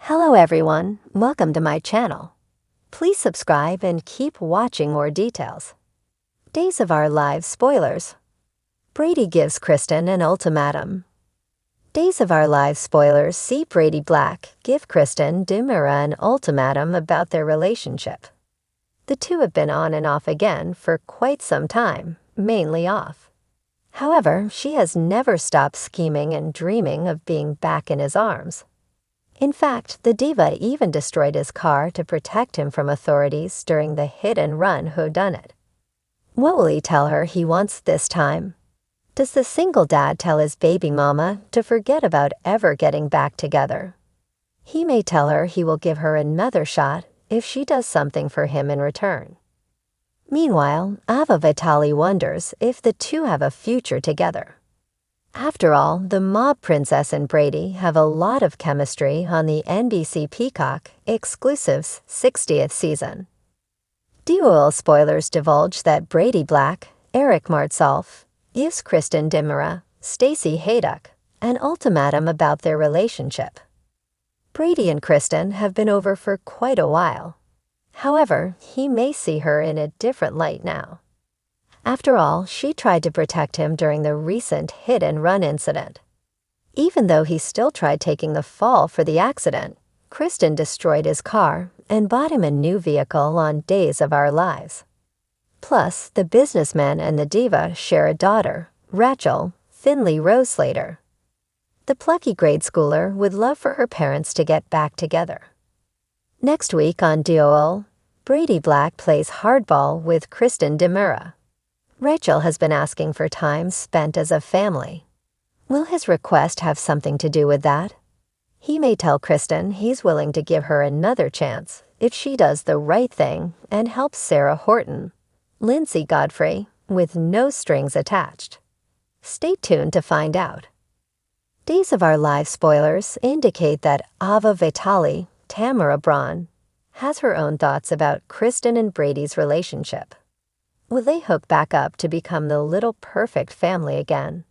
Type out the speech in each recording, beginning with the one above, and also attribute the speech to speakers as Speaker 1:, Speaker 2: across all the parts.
Speaker 1: Hello everyone, welcome to my channel. Please subscribe and keep watching more details. Days of Our Lives spoilers. Brady gives Kristen an ultimatum. Days of Our Lives spoilers see Brady Black give Kristen Dimura an ultimatum about their relationship. The two have been on and off again for quite some time, mainly off. However, she has never stopped scheming and dreaming of being back in his arms. In fact, the diva even destroyed his car to protect him from authorities during the hit-and-run whodunit. What will he tell her he wants this time? Does the single dad tell his baby mama to forget about ever getting back together? He may tell her he will give her another shot if she does something for him in return. Meanwhile, Ava Vitali wonders if the two have a future together. After all, the mob princess and Brady have a lot of chemistry on the NBC Peacock exclusive's 60th season. Duo spoilers divulge that Brady Black, Eric Martsolf, gives Kristen Dimura, Stacey Haydock, an ultimatum about their relationship. Brady and Kristen have been over for quite a while. However, he may see her in a different light now. After all, she tried to protect him during the recent hit-and-run incident. Even though he still tried taking the fall for the accident, Kristen destroyed his car and bought him a new vehicle on Days of Our Lives. Plus, the businessman and the diva share a daughter, Rachel Finley Rose Slater. The plucky grade schooler would love for her parents to get back together. Next week on Duo, Brady Black plays hardball with Kristen Dimura. Rachel has been asking for time spent as a family. Will his request have something to do with that? He may tell Kristen he's willing to give her another chance if she does the right thing and helps Sarah Horton, Lindsay Godfrey, with no strings attached. Stay tuned to find out. Days of Our Lives spoilers indicate that Ava Vitali, Tamara Braun, has her own thoughts about Kristen and Brady's relationship. Will they hook back up to become the little perfect family again?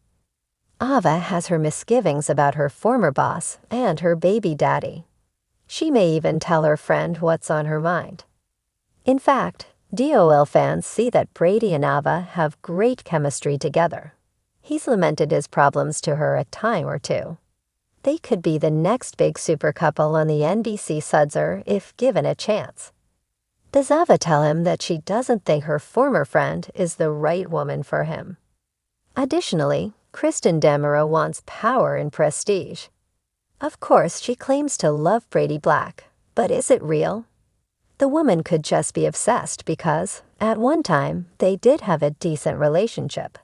Speaker 1: Ava has her misgivings about her former boss and her baby daddy. She may even tell her friend what's on her mind. In fact, DOL fans see that Brady and Ava have great chemistry together. He's lamented his problems to her a time or two. They could be the next big super couple on the NBC Sudzer if given a chance. Does Ava tell him that she doesn't think her former friend is the right woman for him? Additionally, Kristen Dimura wants power and prestige. Of course, she claims to love Brady Black, but is it real? The woman could just be obsessed because, at one time, they did have a decent relationship.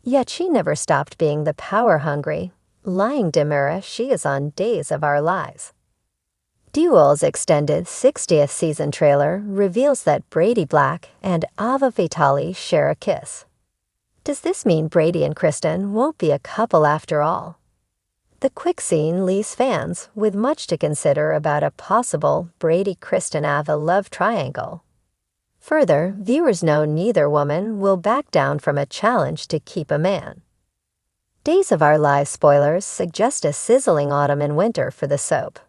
Speaker 1: Yet she never stopped being the power-hungry, lying Dimura she is on Days of Our Lives. Duel's extended 60th season trailer reveals that Brady Black and Ava Vitali share a kiss. Does this mean Brady and Kristen won't be a couple after all? The quick scene leaves fans with much to consider about a possible Brady-Kristen-Ava love triangle. Further, viewers know neither woman will back down from a challenge to keep a man. Days of Our Lives spoilers suggest a sizzling autumn and winter for the soap.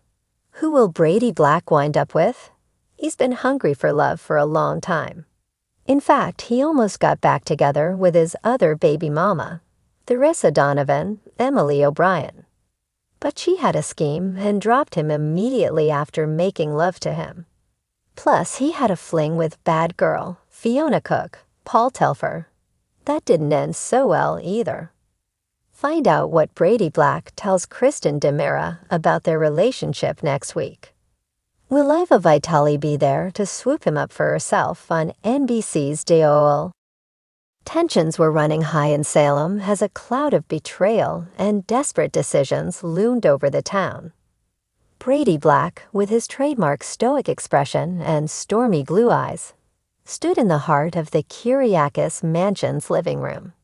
Speaker 1: Who will Brady Black wind up with? He's been hungry for love for a long time. In fact, he almost got back together with his other baby mama, Theresa Donovan, Emily O'Brien. But she had a scheme and dropped him immediately after making love to him. Plus, he had a fling with bad girl, Fiona Cook, Paul Telfer. That didn't end so well either. Find out what Brady Black tells Kristen Dimura about their relationship next week. Will Ava Vitali be there to swoop him up for herself on NBC's DOL? Tensions were running high in Salem as a cloud of betrayal and desperate decisions loomed over the town. Brady Black, with his trademark stoic expression and stormy blue eyes, stood in the heart of the Kyriakis Mansion's living room.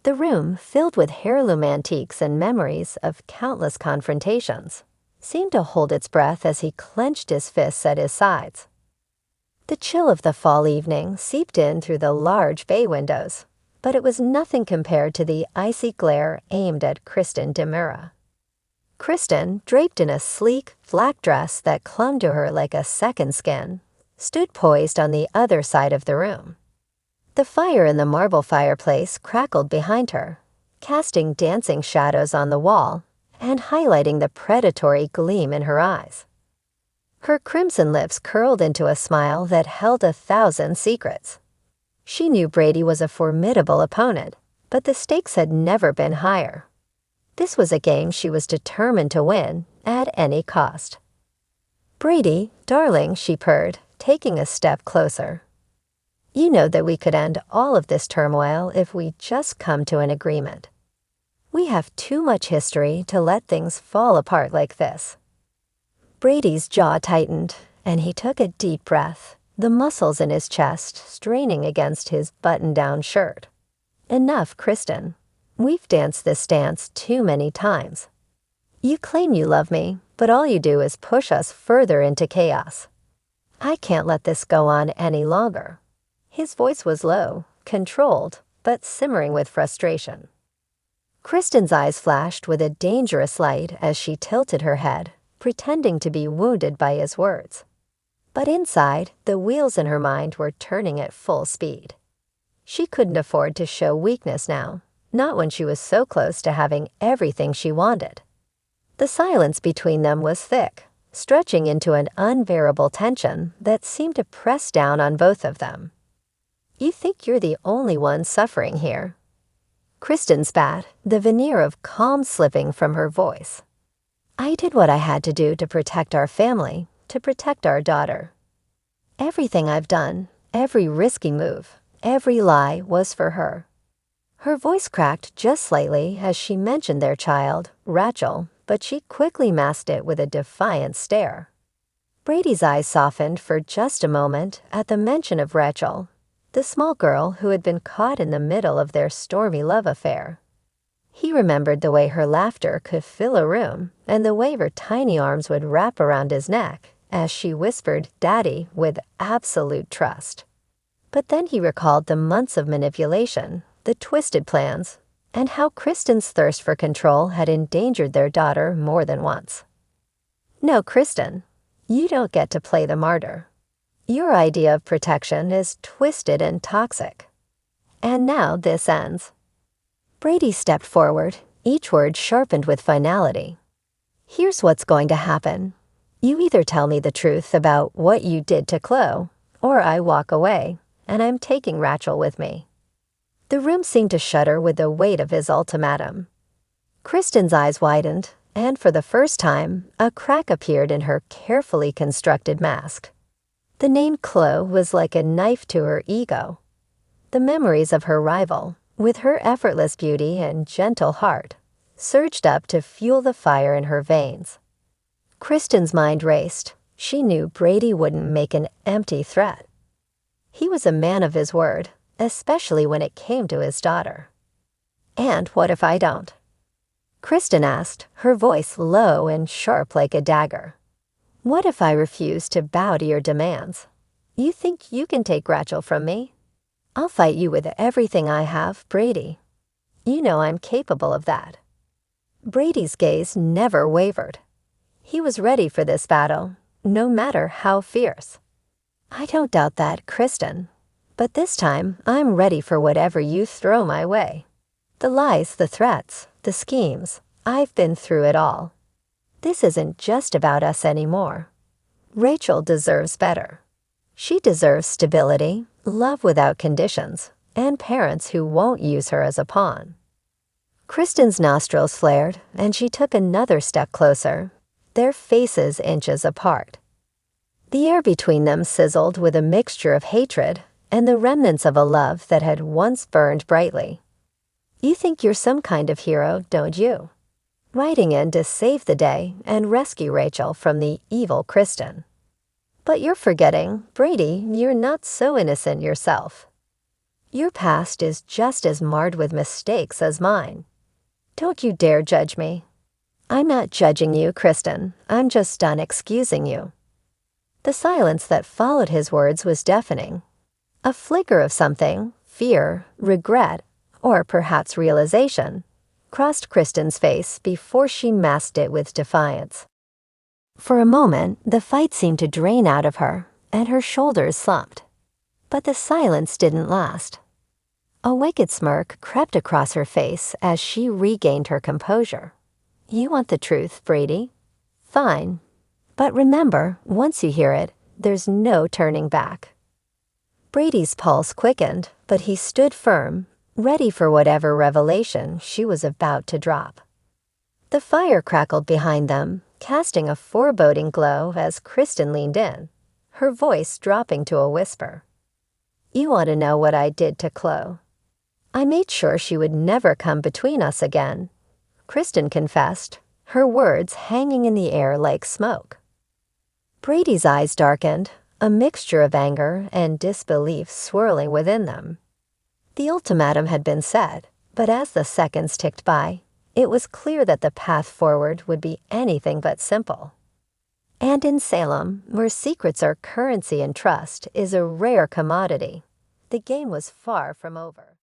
Speaker 1: The room, filled with heirloom antiques and memories of countless confrontations, seemed to hold its breath as he clenched his fists at his sides. The chill of the fall evening seeped in through the large bay windows, but it was nothing compared to the icy glare aimed at Kristen Dimura. Kristen, draped in a sleek, black dress that clung to her like a second skin, stood poised on the other side of the room. The fire in the marble fireplace crackled behind her, casting dancing shadows on the wall and highlighting the predatory gleam in her eyes. Her crimson lips curled into a smile that held 1,000 secrets. She knew Brady was a formidable opponent, but the stakes had never been higher. This was a game she was determined to win at any cost. "Brady, darling," she purred, taking a step closer. "You know that we could end all of this turmoil if we just come to an agreement. We have too much history to let things fall apart like this." Brady's jaw tightened, and he took a deep breath, the muscles in his chest straining against his button-down shirt. "Enough, Kristen. We've danced this dance too many times. You claim you love me, but all you do is push us further into chaos. I can't let this go on any longer." His voice was low, controlled, but simmering with frustration. Kristen's eyes flashed with a dangerous light as she tilted her head, pretending to be wounded by his words. But inside, the wheels in her mind were turning at full speed. She couldn't afford to show weakness now, not when she was so close to having everything she wanted. The silence between them was thick, stretching into an unbearable tension that seemed to press down on both of them. "You think you're the only one suffering here." Kristen spat, the veneer of calm slipping from her voice. "I did what I had to do to protect our family, to protect our daughter. Everything I've done, every risky move, every lie was for her." Her voice cracked just slightly as she mentioned their child, Rachel, but she quickly masked it with a defiant stare. Brady's eyes softened for just a moment at the mention of Rachel, the small girl who had been caught in the middle of their stormy love affair. He remembered the way her laughter could fill a room and the way her tiny arms would wrap around his neck as she whispered "Daddy" with absolute trust. But then he recalled the months of manipulation, the twisted plans, and how Kristen's thirst for control had endangered their daughter more than once. "No, Kristen, you don't get to play the martyr. Your idea of protection is twisted and toxic. And now this ends." Brady stepped forward, each word sharpened with finality. "Here's what's going to happen. You either tell me the truth about what you did to Chloe, or I walk away, and I'm taking Rachel with me." The room seemed to shudder with the weight of his ultimatum. Kristen's eyes widened, and for the first time, a crack appeared in her carefully constructed mask. The name Chloe was like a knife to her ego. The memories of her rival, with her effortless beauty and gentle heart, surged up to fuel the fire in her veins. Kristen's mind raced. She knew Brady wouldn't make an empty threat. He was a man of his word, especially when it came to his daughter. "And what if I don't?" Kristen asked, her voice low and sharp like a dagger. "What if I refuse to bow to your demands? You think you can take Rachel from me? I'll fight you with everything I have, Brady. You know I'm capable of that." Brady's gaze never wavered. He was ready for this battle, no matter how fierce. "I don't doubt that, Kristen. But this time, I'm ready for whatever you throw my way. The lies, the threats, the schemes, I've been through it all. This isn't just about us anymore. Rachel deserves better. She deserves stability, love without conditions, and parents who won't use her as a pawn." Kristen's nostrils flared, and she took another step closer, their faces inches apart. The air between them sizzled with a mixture of hatred and the remnants of a love that had once burned brightly. "You think you're some kind of hero, don't you? Riding in to save the day and rescue Rachel from the evil Kristen. But you're forgetting, Brady, you're not so innocent yourself. Your past is just as marred with mistakes as mine. Don't you dare judge me." "I'm not judging you, Kristen. I'm just done excusing you." The silence that followed his words was deafening. A flicker of something, fear, regret, or perhaps realization, crossed Kristen's face before she masked it with defiance. For a moment, the fight seemed to drain out of her, and her shoulders slumped. But the silence didn't last. A wicked smirk crept across her face as she regained her composure. "You want the truth, Brady? Fine. But remember, once you hear it, there's no turning back." Brady's pulse quickened, but he stood firm, ready for whatever revelation she was about to drop. The fire crackled behind them, casting a foreboding glow as Kristen leaned in, her voice dropping to a whisper. "You want to know what I did to Chloe? I made sure she would never come between us again," Kristen confessed, her words hanging in the air like smoke. Brady's eyes darkened, a mixture of anger and disbelief swirling within them. The ultimatum had been set, but as the seconds ticked by, it was clear that the path forward would be anything but simple. And in Salem, where secrets are currency and trust is a rare commodity, the game was far from over.